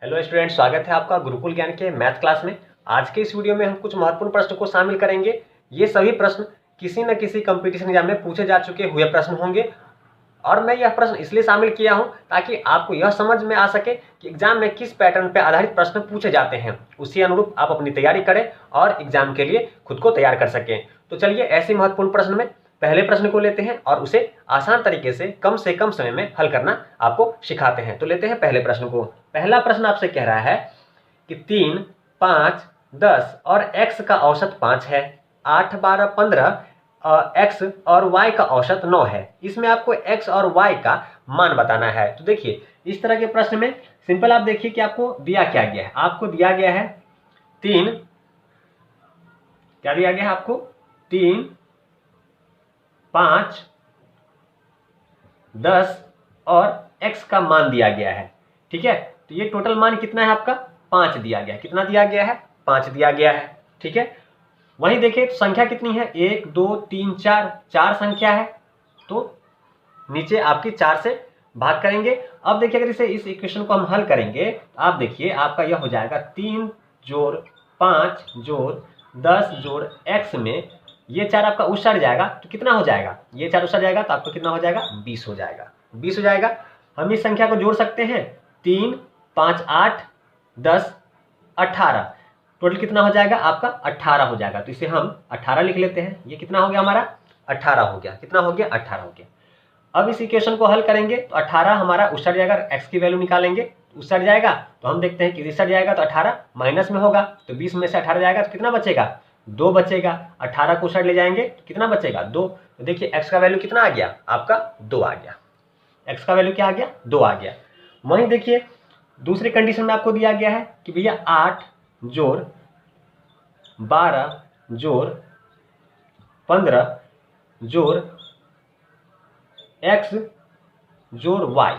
Hello student, स्वागत है आपका गुरुकुल ज्ञान के मैथ क्लास में। आज के इस वीडियो में हम कुछ महत्वपूर्ण प्रश्न को शामिल करेंगे। ये सभी प्रश्न किसी न किसी कंपटीशन एग्जाम में पूछे जा चुके हुए प्रश्न होंगे और मैं यह प्रश्न इसलिए शामिल किया हूं ताकि आपको यह समझ में आ सके कि एग्जाम में किस पैटर्न पर आधारित प्रश्न पूछे जाते हैं। उसी अनुरूप आप अपनी तैयारी करें और एग्जाम के लिए खुद को तैयार कर सकें। तो चलिए ऐसे महत्वपूर्ण प्रश्न में पहले प्रश्न को लेते हैं और उसे आसान तरीके से कम समय में हल करना आपको सिखाते हैं। तो लेते हैं पहले प्रश्न को। पहला प्रश्न आपसे कह रहा है कि 3, 5, 10 और x का औसत 5 है, 8, 12, 15 x और y का औसत 9 है। इसमें आपको x और y का मान बताना है। तो देखिए इस तरह के प्रश्न में सिंपल आप देखिए कि आपको दिया क्या गया है। आपको दिया गया है 3, क्या दिया गया है आपको 3, 5, 10 और x का मान दिया गया है। ठीक है, तो ये टोटल मान कितना है आपका 5 दिया गया है। कितना दिया गया है 5 दिया गया है। ठीक है, वहीं देखिए तो संख्या कितनी है 1 2 3 4, 4 संख्या है तो नीचे आपकी 4 से भाग करेंगे। अब देखिए अगर इस इक्वेशन को हम हल करेंगे तो आप देखिए आपका यह हो जाएगा 3 जोड़ 5 जोड़ 10 जोड़ x में ये 4 आपका उछड़ जाएगा तो कितना हो जाएगा, ये 4 उछड़ जाएगा तो आपको कितना हो जाएगा 20 हो जाएगा। 20 हो जाएगा। हम इस संख्या को जोड़ सकते हैं 3, 5, 8, 10, 18, टोटल कितना हो जाएगा आपका 18 हो जाएगा। तो इसे हम 18 लिख लेते हैं। ये कितना हो गया हमारा 18 हो गया। कितना हो गया 18 हो गया। अब इस इक्वेशन को हल करेंगे तो 18 हमारा उछड़ जाएगा। x की वैल्यू निकालेंगे उछड़ जाएगा तो हम देखते हैं कि उछड़ जाएगा तो 18 माइनस में होगा तो 20 में से 18 जाएगा तो कितना बचेगा 2 बचेगा। 18 को उछड़ ले जाएंगे तो कितना बचेगा 2। तो देखिए x का वैल्यू कितना आ गया आपका 2 आ गया। x का वैल्यू क्या आ गया 2 आ गया। वहीं देखिए दूसरी कंडीशन में आपको दिया गया है कि भैया 8 जोड़ 12 जोड़ 15 जोड़ x जोड़ y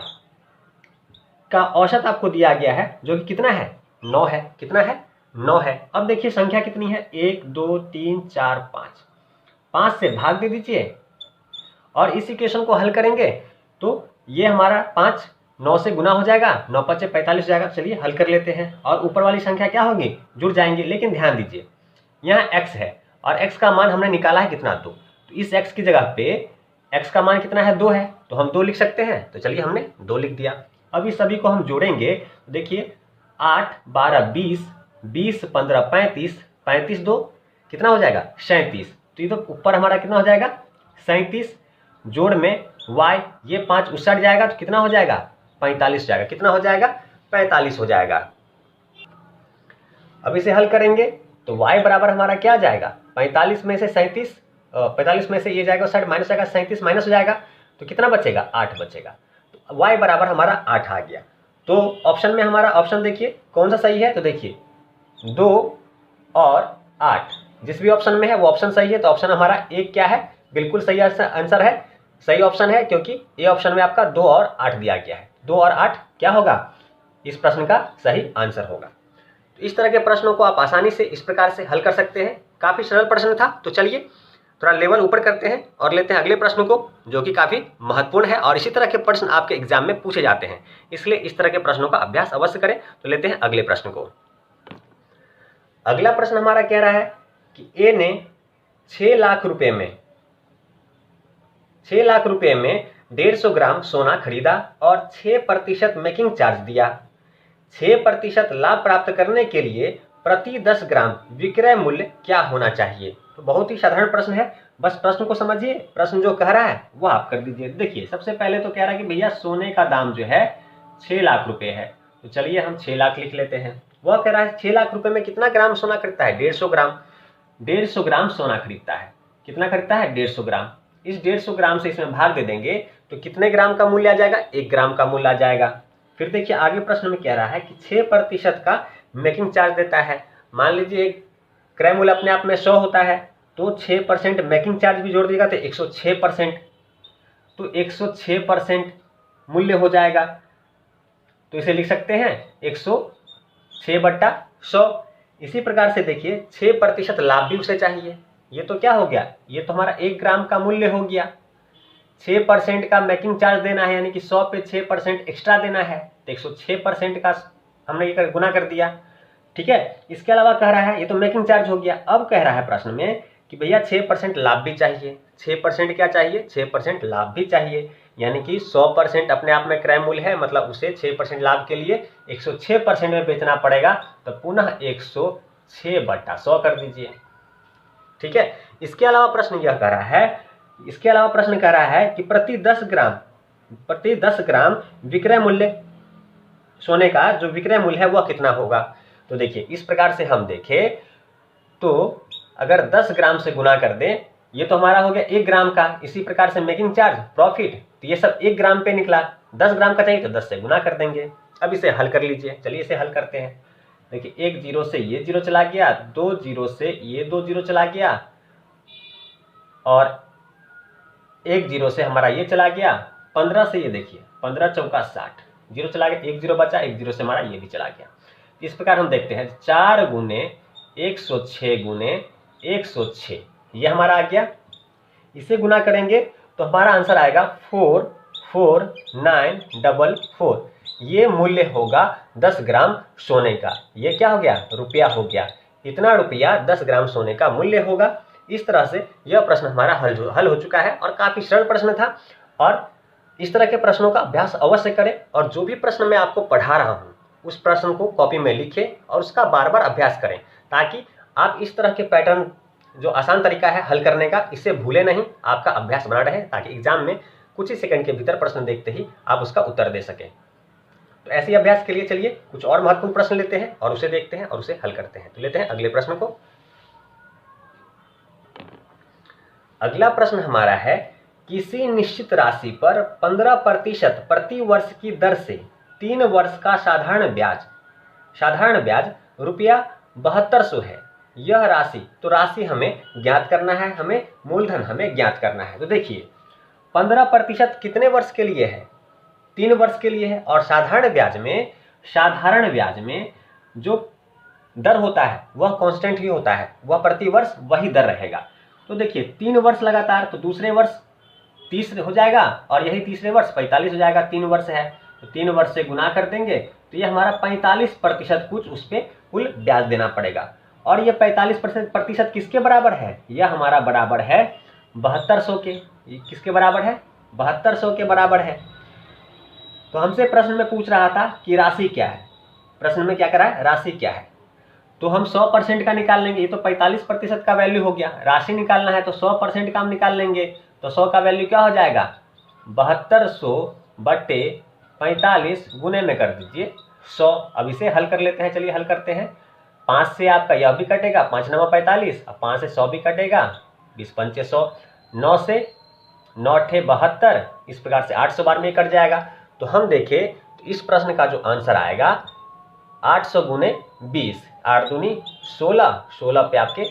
का औसत आपको दिया गया है जो कि कितना है 9 है। कितना है 9 है। अब देखिए संख्या कितनी है 1 2 3 4 5, 5 से भाग दे दीजिए और इस इक्वेशन को हल करेंगे तो ये हमारा 5 9 से गुना हो जाएगा, 9 5 45 हो जाएगा। चलिए हल कर लेते हैं और ऊपर वाली संख्या क्या होगी जुड़ जाएंगे। लेकिन ध्यान दीजिए यहाँ x है और x का मान हमने निकाला है कितना 2, तो इस x की जगह पे x का मान कितना है 2 है तो हम 2 लिख सकते हैं। तो चलिए हमने 2 लिख दिया। अब इस सभी को हम जोड़ेंगे तो देखिए 8 12 20, 20 15 35, 35 2 कितना हो जाएगा 37। तो ये तो ऊपर हमारा कितना हो जाएगा 37 जोड़ में y ये 5 उछड़ जाएगा तो कितना हो जाएगा 45 हो जाएगा। कितना हो जाएगा 45 हो जाएगा। अब इसे हल करेंगे तो y बराबर हमारा क्या आ जाएगा 45 में से 37, 45 में से ये जाएगा साइड माइनस जाएगा 37 माइनस हो जाएगा तो कितना बचेगा 8 बचेगा। तो y बराबर हमारा 8 आ गया। तो ऑप्शन में हमारा ऑप्शन देखिए कौन सा सही है। तो देखिए 2 और 8 जिस भी ऑप्शन में है वो ऑप्शन सही है। तो ऑप्शन हमारा एक क्या है बिल्कुल सही आंसर है, सही ऑप्शन है क्योंकि ये ऑप्शन में आपका 2 और 8 दिया गया है। 2 और 8 क्या होगा इस प्रश्न का सही आंसर होगा। तो इस तरह के प्रश्नों को आप आसानी से इस प्रकार से हल कर सकते हैं। काफी सरल प्रश्न था। तो चलिए थोड़ा लेवल ऊपर करते हैं और लेते हैं अगले प्रश्न को जो कि काफी महत्वपूर्ण है और इसी तरह के प्रश्न आपके एग्जाम में पूछे जाते हैं, इसलिए इस तरह के प्रश्नों का अभ्यास अवश्य करें। तो लेते हैं अगले प्रश्न को। अगला प्रश्न हमारा कह रहा है कि ए ने 6 लाख रुपए में 150 ग्राम सोना खरीदा और 6% मेकिंग चार्ज दिया। 6% लाभ प्राप्त करने के लिए प्रति 10 ग्राम विक्रय मूल्य क्या होना चाहिए। तो बहुत ही साधारण प्रश्न है, बस प्रश्न को समझिए। प्रश्न जो कह रहा है वो आप कर दीजिए। देखिए सबसे पहले तो कह रहा है कि भैया सोने का दाम जो है 6 लाख रुपए है। तो चलिए हम 6 लाख लिख लेते हैं। वह कह रहा है 6 लाख रुपए में कितना ग्राम सोना खरीदता है 150 ग्राम। 150 ग्राम सोना खरीदता है। कितना खरीदता है 150 ग्राम। इस 150 ग्राम से इसमें भाग दे देंगे तो कितने ग्राम का मूल्य आ जाएगा 1 ग्राम का मूल्य आ जाएगा। फिर देखिए आगे प्रश्न में कह रहा है कि 6% का मेकिंग चार्ज देता है। मान लीजिए एक क्रय मूल्य अपने आप में 100 होता है तो 6% मेकिंग चार्ज भी जोड़ देगा तो 106%, तो 106% मूल्य हो जाएगा। तो इसे लिख सकते हैं 106/100। इसी प्रकार से देखिए 6% लाभ भी उसे चाहिए। ये तो क्या हो गया, ये तो हमारा 1 ग्राम का मूल्य हो गया। 6% का मेकिंग चार्ज देना है यानी कि 100 पे 6% एक्स्ट्रा देना है तो 106% का हमने ये गुना कर दिया, ठीक है। इसके अलावा कह रहा है, ये तो मेकिंग चार्ज हो गया। अब कह रहा है प्रश्न में कि भैया 6% लाभ भी चाहिए। 6% क्या चाहिए? 6% लाभ भी चाहिए, यानी कि 100% अपने आप में क्रय मूल्य है, मतलब उसे 6% लाभ के लिए 106% में बेचना पड़ेगा। तो पुनः 106/100 कर दीजिए, ठीक है। इसके अलावा प्रश्न यह कह रहा है, इसके अलावा प्रश्न कह रहा है कि प्रति 10 ग्राम विक्रय मूल्य सोने का जो विक्रय मूल्य है वह कितना होगा। तो देखिए इस प्रकार से हम देखें तो अगर 10 ग्राम से गुना कर दें, ये तो हमारा हो गया 1 ग्राम का। इसी प्रकार से मेकिंग चार्ज, प्रॉफिट, तो ये सब 1 ग्राम पे निकला। 10 ग्राम का चाहिए तो 10 से गुना कर देंगे। अब इसे हल कर लीजिए, चलिए इसे हल करते हैं। देखिए 1 0 से ये 0 चला गया, 2 0 से ये 2 0 चला गया, और 1 0 से हमारा ये चला गया, 15 से ये देखिए 15 चौका 60, 0 चला गया, 1 0 बचा, 1 0 से हमारा ये भी चला गया। इस प्रकार हम देखते हैं 4 गुने 106 गुने 106, ये हमारा आ गया। इसे गुना करेंगे तो हमारा आंसर आएगा 44944। ये मूल्य होगा 10 ग्राम सोने का। ये क्या हो गया? रुपया हो गया। इतना रुपया 10 ग्राम सोने का मूल्य होगा। इस तरह से यह प्रश्न हमारा हल हो चुका है और काफी सरल प्रश्न था। और इस तरह के प्रश्नों का अभ्यास अवश्य करें, और जो भी प्रश्न मैं आपको पढ़ा रहा हूँ उस प्रश्न को कॉपी में लिखें और उसका बार बार अभ्यास करें, ताकि आप इस तरह के पैटर्न, जो आसान तरीका है हल करने का, इसे भूले नहीं, आपका अभ्यास बना रहे, ताकि एग्जाम में कुछ ही सेकंड के भीतर प्रश्न देखते ही आप उसका उत्तर दे सकें। तो ऐसे ही अभ्यास के लिए चलिए कुछ और महत्वपूर्ण प्रश्न लेते हैं और उसे देखते हैं और उसे हल करते हैं। तो लेते हैं अगले प्रश्न को। अगला प्रश्न हमारा है, किसी निश्चित राशि पर 15% प्रति वर्ष की दर से 3 वर्ष का साधारण ब्याज रुपया 7200 है। यह राशि, तो राशि हमें ज्ञात करना है, हमें मूलधन हमें ज्ञात करना है। तो देखिए 15% कितने वर्ष के लिए है? 3 वर्ष के लिए है। और साधारण ब्याज में जो दर होता है वह कांस्टेंट ही होता है, वह प्रति वर्ष वही दर रहेगा। तो देखिए 3 वर्ष लगातार, तो दूसरे वर्ष 30 हो जाएगा और यही तीसरे वर्ष 45 हो जाएगा। 3 वर्ष है तो 3 वर्ष से गुना कर देंगे तो ये हमारा 45% कुछ उस पर कुल ब्याज देना पड़ेगा। और ये 45% किसके बराबर है? यह हमारा बराबर है 7200 के। ये किसके बराबर है? 7200 के बराबर है। तो हमसे प्रश्न में पूछ रहा था कि राशि क्या है। प्रश्न में क्या करा है? राशि क्या है। तो हम 100% का निकाल लेंगे। ये तो 45% का वैल्यू हो गया। राशि निकालना है तो 100% का हम निकाल लेंगे। तो 100 का वैल्यू क्या हो जाएगा? 7200/45 गुने में कर दीजिए 100। अब इसे हल कर लेते हैं, चलिए हल करते हैं। 5 से आपका यह भी कटेगा, 5 9 45, अब 5 से 100 भी कटेगा, 20 5 100, 9 से 9 8 72, इस प्रकार से 800 बार में कट जाएगा। तो हम देखें तो इस प्रश्न का जो आंसर आएगा 800 गुने 20, 8 दूनी 16, 16 पे आपके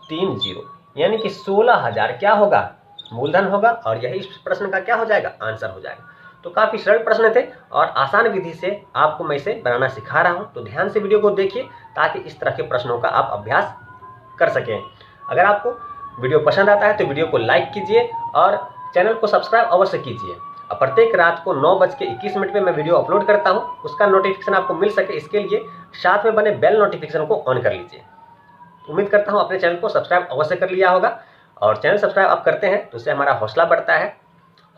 3 0, यानी कि 16,000 क्या होगा? मूलधन होगा। और यही इस प्रश्न का क्या हो जाएगा? आंसर हो जाएगा। तो काफी सरल प्रश्न थे और आसान विधि से आपको मैं इसे बनाना सिखा रहा हूं। तो ध्यान से वीडियो को देखिए ताकि इस तरह के प्रश्नों का आप अभ्यास कर सकें। अगर आपको वीडियो पसंद आता है तो वीडियो को लाइक कीजिए और चैनल को सब्सक्राइब अवश्य कीजिए। और प्रत्येक रात को 9:21 पे मैं वीडियो अपलोड करता हूं, उसका नोटिफिकेशन आपको मिल सके इसके लिए साथ में बने बेल नोटिफिकेशन को ऑन कर लीजिए। उम्मीद करता हूं अपने चैनल को सब्सक्राइब अवश्य कर लिया होगा, और चैनल सब्सक्राइब आप करते हैं तो उससे हमारा हौसला बढ़ता है,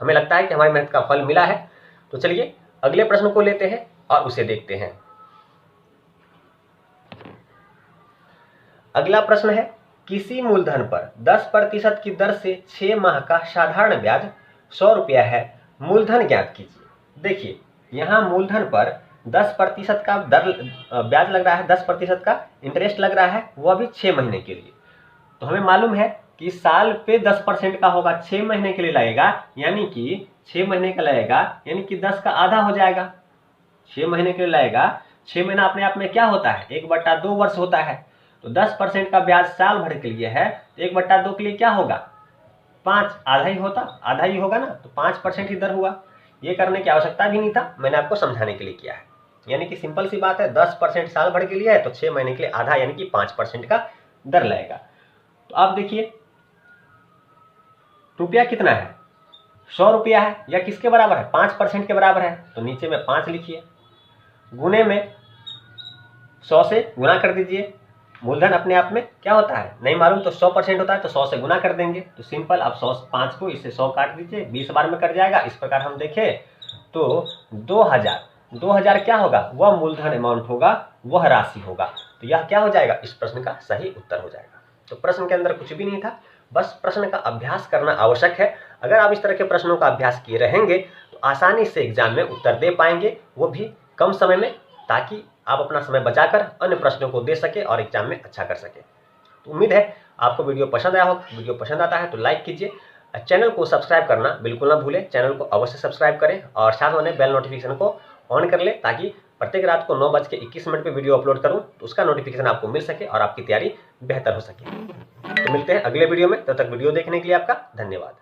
हमें लगता है कि हमारी मेहनत का फल मिला है। तो चलिए अगले प्रश्न को लेते हैं और उसे देखते हैं। अगला प्रश्न है, किसी मूलधन पर 10% की दर से 6 माह का साधारण ब्याज 100 रुपया है, मूलधन ज्ञात कीजिए। देखिए यहाँ मूलधन पर 10% का दर ब्याज लग रहा है, 10% का इंटरेस्ट लग रहा है, वह भी 6 महीने के लिए। तो हमें मालूम है कि साल पे 10% का होगा, 6 महीने के लिए लगेगा, यानी कि 6 महीने का लगेगा, यानी कि 10 का आधा हो जाएगा। 6 महीने के लिए लगेगा, 6 महीना अपने आप में क्या होता है? 1/2 वर्ष होता है। तो 10% का ब्याज साल भर के लिए है, 1/2 के लिए क्या होगा? 5, आधा ही होगा ना, तो 5% ही दर हुआ। ये करने की आवश्यकता भी नहीं था, मैंने आपको समझाने के लिए किया है। यानी कि सिंपल सी बात है, 10% साल भर के लिए है तो 6 महीने के लिए आधा, यानी कि 5% का दर लगेगा। तो आप देखिए रुपया कितना है? 100 रुपया है। या किसके बराबर है? 5% के बराबर है। तो नीचे में 5 लिखिए, गुने में 100 से गुना कर दीजिए। मूलधन अपने आप में क्या होता है नहीं मालूम, तो 100% होता है, तो 100 से गुना कर देंगे। तो सिंपल, अब 100 5 को इससे 100 काट दीजिए, 20 बार में कट जाएगा। इस प्रकार हम देखें तो 2000 क्या होगा, वह मूलधन अमाउंट होगा, वह राशि होगा। तो यह क्या हो जाएगा, इस प्रश्न का सही उत्तर हो जाएगा। तो प्रश्न के अंदर कुछ भी नहीं था, बस प्रश्न का अभ्यास करना आवश्यक है। अगर आप इस तरह के प्रश्नों का अभ्यास किए रहेंगे तो आसानी से एग्जाम में उत्तर दे पाएंगे, वो भी कम समय में, ताकि आप अपना समय बचाकर अन्य प्रश्नों को दे सके और एग्जाम में अच्छा कर सके। तो उम्मीद है आपको वीडियो पसंद आया होगा। वीडियो पसंद आता है तो लाइक कीजिए, चैनल को सब्सक्राइब करना बिल्कुल ना भूलें। चैनल को अवश्य सब्सक्राइब करें और साथ में बेल नोटिफिकेशन को ऑन कर लें, ताकि प्रत्येक रात को 9:21 पे वीडियो अपलोड करूं तो उसका नोटिफिकेशन आपको मिल सके और आपकी तैयारी बेहतर हो सके। तो मिलते हैं अगले वीडियो में, तब तक वीडियो देखने के लिए आपका धन्यवाद।